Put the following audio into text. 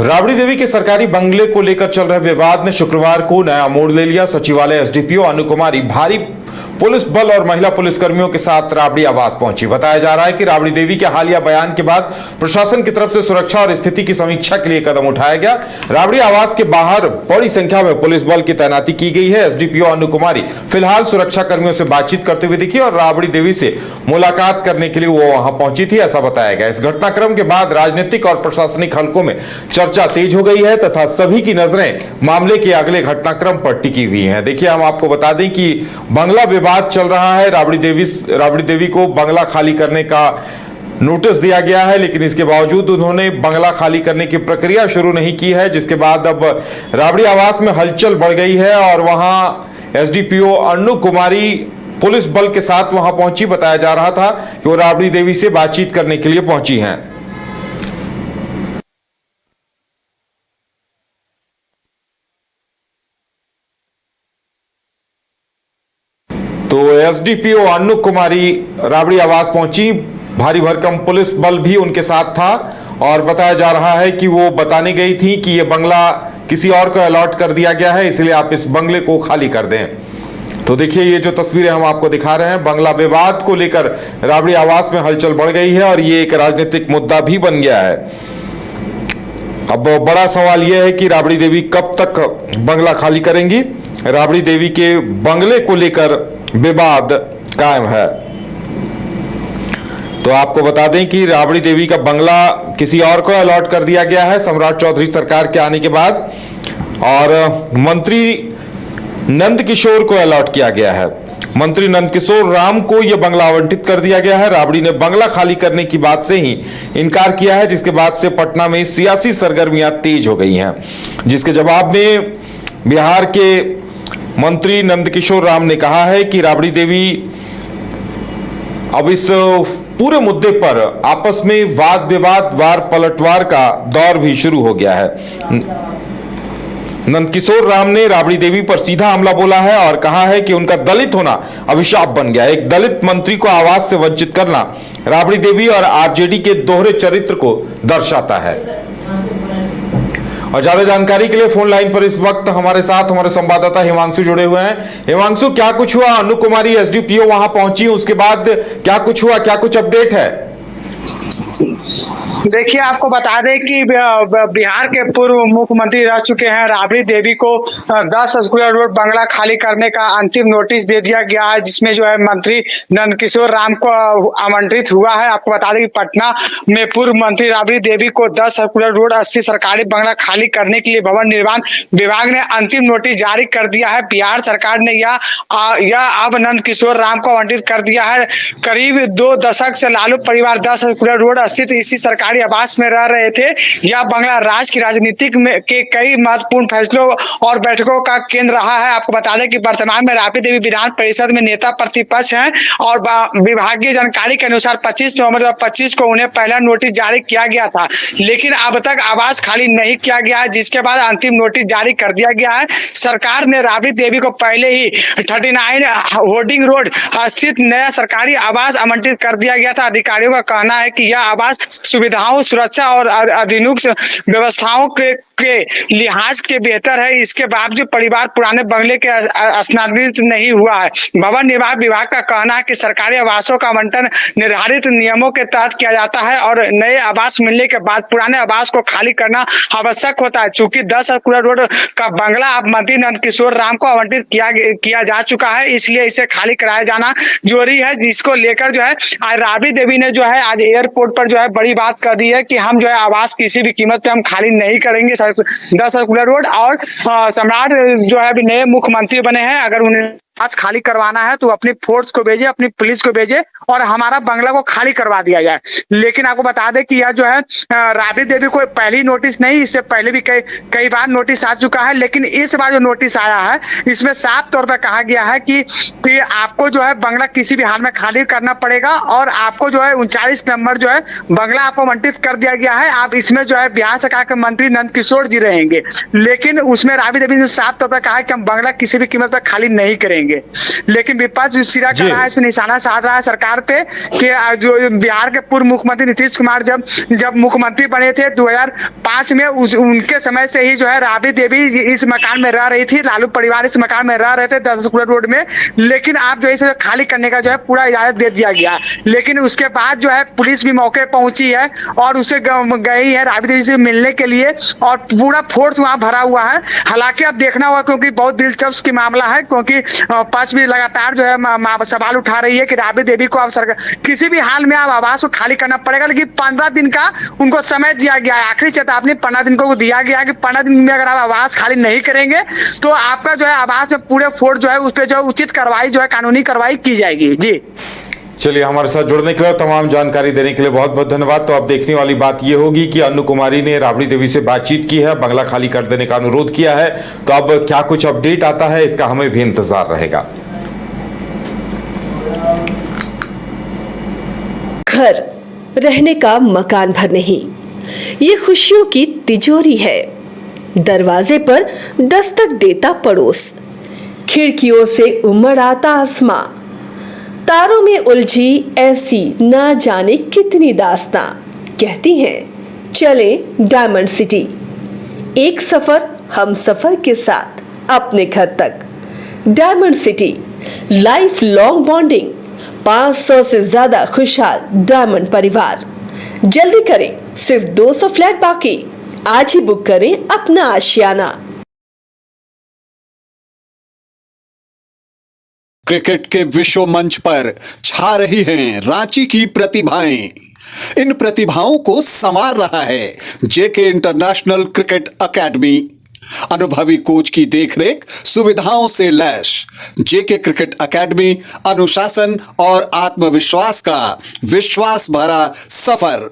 राबड़ी देवी के सरकारी बंगले को लेकर चल रहे विवाद ने शुक्रवार को नया मोड़ ले लिया। सचिवालय एसडीपीओ अनु कुमारी भारी पुलिस बल और महिला पुलिसकर्मियों के साथ राबड़ी आवास पहुंची। बताया जा रहा है कि राबड़ी देवी के हालिया बयान के बाद प्रशासन की तरफ से सुरक्षा और स्थिति की समीक्षा के लिए कदम उठाया गया। राबड़ी आवास के बाहर बड़ी संख्या में पुलिस बल की तैनाती की गई है। एसडीपीओ अनु कुमारी फिलहाल सुरक्षा कर्मियों से बातचीत करते हुए दिखी और राबड़ी देवी से मुलाकात करने के लिए वो वहां पहुंची थी, ऐसा बताया गया। इस घटनाक्रम के बाद राजनीतिक और प्रशासनिक हलकों में चर्चा तेज हो गई है तथा सभी की नजरें मामले के अगले घटनाक्रम पर टिकी हुई हैं। देखिए, हम आपको बता दें कि बंगला विवाद चल रहा है। राबड़ी देवी को बंगला खाली करने का नोटिस दिया गया है, लेकिन इसके बावजूद उन्होंने बंगला खाली करने की प्रक्रिया शुरू नहीं की है, जिसके बाद अब राबड़ी आवास में हलचल बढ़ गई है और वहां एसडीपीओ अनु कुमारी पुलिस बल के साथ वहां पहुंची। बताया जा रहा था कि वो राबड़ी देवी से बातचीत करने के लिए पहुंची हैं। तो एसडीपीओ अनु कुमारी राबड़ी आवास पहुंची, भारी भरकम पुलिस बल भी उनके साथ था और बताया जा रहा है कि वो बताने गई थी कि ये बंगला किसी और को अलॉट कर दिया गया है, इसलिए आप इस बंगले को खाली कर दें। तो देखिए, ये जो तस्वीरें हम आपको दिखा रहे हैं, बंगला विवाद को लेकर राबड़ी आवास में हलचल बढ़ गई है और ये एक राजनीतिक मुद्दा भी बन गया है। अब बड़ा सवाल यह है कि राबड़ी देवी कब तक बंगला खाली करेंगी। राबड़ी देवी के बंगले को लेकर विवाद कायम है। तो आपको बता दें कि राबड़ी देवी का बंगला किसी और को अलॉट कर दिया गया है सम्राट चौधरी सरकार के आने के बाद, और मंत्री नंदकिशोर को अलॉट किया गया है। मंत्री नंदकिशोर राम को यह बंगला आवंटित कर दिया गया है। राबड़ी ने बंगला खाली करने की बात से ही इनकार किया है, जिसके बाद से पटना में सियासी सरगर्मियां तेज हो गई हैं, जिसके जवाब में बिहार के मंत्री नंदकिशोर राम ने कहा है कि राबड़ी देवी अब इस पूरे मुद्दे पर आपस में वाद विवाद, वार पलटवार का दौर भी शुरू हो गया है। नंदकिशोर राम ने राबड़ी देवी पर सीधा हमला बोला है और कहा है कि उनका दलित होना अभिशाप बन गया। एक दलित मंत्री को आवास से वंचित करना राबड़ी देवी और आरजेडी के दोहरे चरित्र को दर्शाता है। और ज्यादा जानकारी के लिए फोन लाइन पर इस वक्त हमारे साथ हमारे संवाददाता हिमांशु जुड़े हुए हैं। हिमांशु, क्या कुछ हुआ? अनु कुमारी एसडीपीओ वहां पहुंची, उसके बाद क्या कुछ हुआ, क्या कुछ अपडेट है? देखिए, आपको बता दें कि बिहार के पूर्व मुख्यमंत्री रह चुके हैं राबड़ी देवी को 10 स्क्वायर रोड बंगला खाली करने का अंतिम नोटिस दे दिया गया है, जिसमें जो है मंत्री नंदकिशोर राम को आमंत्रित हुआ है। आपको बता दें कि पटना में पूर्व मंत्री राबड़ी देवी को 10 स्क्वायर रोड स्थित सरकारी बंगला खाली करने के लिए भवन निर्माण विभाग ने अंतिम नोटिस जारी कर दिया है। बिहार सरकार ने यह अब नंदकिशोर राम को आवंटित कर दिया है। करीब 2 दशक से लालू परिवार 10 स्क्वायर रोड स्थित इसी सरकारी आवास में रह रहे थे। यह बंगला राज्य की राजनीतिक में के कई महत्वपूर्ण फैसलों और बैठकों का केंद्र रहा है। आपको बता दें कि वर्तमान में राबड़ी देवी विधान परिषद में नेता प्रतिपक्ष हैं और विभागीय जानकारी के अनुसार 25 नवंबर 2025 को उन्हें पहला नोटिस जारी किया गया था, लेकिन अब तक आवास खाली नहीं किया गया है, जिसके बाद अंतिम नोटिस जारी कर दिया गया है। सरकार ने राबड़ी देवी को पहले ही 39 होर्डिंग रोड स्थित नया सरकारी आवास आवंटित कर दिया गया था। अधिकारियों का कहना है कि यह आवास सुविधाओं, सुरक्षा और आधुनिक व्यवस्थाओं के लिहाज के बेहतर है। इसके बावजूद परिवार पुराने बंगले के स्थानांतरित नहीं हुआ है। भवन निर्माण विभाग का कहना है कि सरकारी आवासों का आवंटन निर्धारित नियमों के तहत किया जाता है और नए आवास मिलने के बाद पुराने आवास को खाली करना आवश्यक होता है। चूंकि 10 स्क्वायर रोड का बंगला अब मंत्री नंदकिशोर राम को आवंटित किया जा चुका है, इसलिए इसे खाली कराया जाना जरूरी है। जिसको लेकर जो है आज राबड़ी देवी ने जो है आज एयरपोर्ट पर जो है बड़ी बात कर दी है कि हम जो है आवास किसी भी कीमत पे हम खाली नहीं करेंगे 10 स्क्वायर रोड। और सम्राट जो है अभी नए मुख्यमंत्री बने हैं, अगर उन्हें आज खाली करवाना है तो अपनी फोर्स को भेजे, अपनी पुलिस को भेजे और हमारा बंगला को खाली करवा दिया जाए। लेकिन आपको बता दें कि यह जो है राबड़ी देवी को पहली नोटिस नहीं, इससे पहले भी कई बार नोटिस आ चुका है, लेकिन इस बार जो नोटिस आया है इसमें साफ तौर पर कहा गया है कि आपको जो है बंगला किसी भी हाल में खाली करना पड़ेगा और आपको जो है 39 नंबर जो है बंगला आपको आवंटित कर दिया गया है। आप इसमें जो है बिहार सरकार के मंत्री नंदकिशोर जी रहेंगे, लेकिन उसमें राबड़ी देवी ने साफ तौर पर कहा कि हम बंगला किसी भी कीमत पर खाली नहीं करेंगे। करेंगे। लेकिन विपक्ष सिरा कर जी। रहा है, इसमें निशाना साध रहा है सरकार पे कि जो बिहार के पूर्व मुख्यमंत्री नीतीश कुमार जब मुख्यमंत्री बने थे 2005 में, उनके समय से ही जो है राबड़ी देवी इस मकान में रह रही थी, लालू परिवार इस मकान में रह रहे थे 10 स्क्वायर रोड में। लेकिन आप जो है इसे खाली करने का जो है पूरा इजाजत दे दिया गया। लेकिन उसके बाद जो है पुलिस भी मौके पहुंची है और उसे गई है राबड़ी देवी से मिलने के लिए, और पूरा फोर्स वहां भरा हुआ है। हालांकि अब देखना होगा, क्योंकि बहुत दिलचस्प की मामला है, क्योंकि पक्ष भी लगातार जो है सवाल उठा रही है कि राबड़ी देवी को अब सरकार किसी भी हाल में अब आवास को खाली करना पड़ेगा। लेकिन 15 दिन का उनको समय दिया गया है, आखिरी चेतावनी 15 दिन को दिया गया है कि 15 दिन में अगर आप आवास खाली नहीं करेंगे तो आपका जो है आवास में पूरे फोर्स जो है उस पर जो उचित कार्रवाई जो है कानूनी कार्रवाई की जाएगी। जी चलिए, हमारे साथ जुड़ने के लिए और तमाम जानकारी देने के लिए बहुत बहुत धन्यवाद। तो अब देखने वाली बात यह होगी कि अन्नू कुमारी ने राबड़ी देवी से बातचीत की है, बंगला खाली कर देने का अनुरोध किया है, तो अब क्या कुछ अपडेट आता है इसका हमें भी इंतजार रहेगा। घर रहने का मकान भर नहीं, ये खुशियों की तिजोरी है। दरवाजे पर दस्तक देता पड़ोस, खिड़कियों से उमड़ आता आसमां, तारों में उलझी ऐसी ना जाने कितनी दास्तां। कहती हैं चले डायमंड सिटी, एक सफर हम सफर के साथ अपने घर तक। Diamond city, life long bonding, 500 से ज्यादा खुशहाल डायमंड परिवार। जल्दी करें, सिर्फ 200 फ्लैट बाकी। आज ही बुक करें अपना आशियाना। क्रिकेट के विश्व मंच पर छा रही हैं रांची की प्रतिभाएं। इन प्रतिभाओं को संवार रहा है जेके इंटरनेशनल क्रिकेट एकेडमी। अनुभवी कोच की देखरेख, सुविधाओं से लैस जेके क्रिकेट एकेडमी अनुशासन और आत्मविश्वास का विश्वास भरा सफर।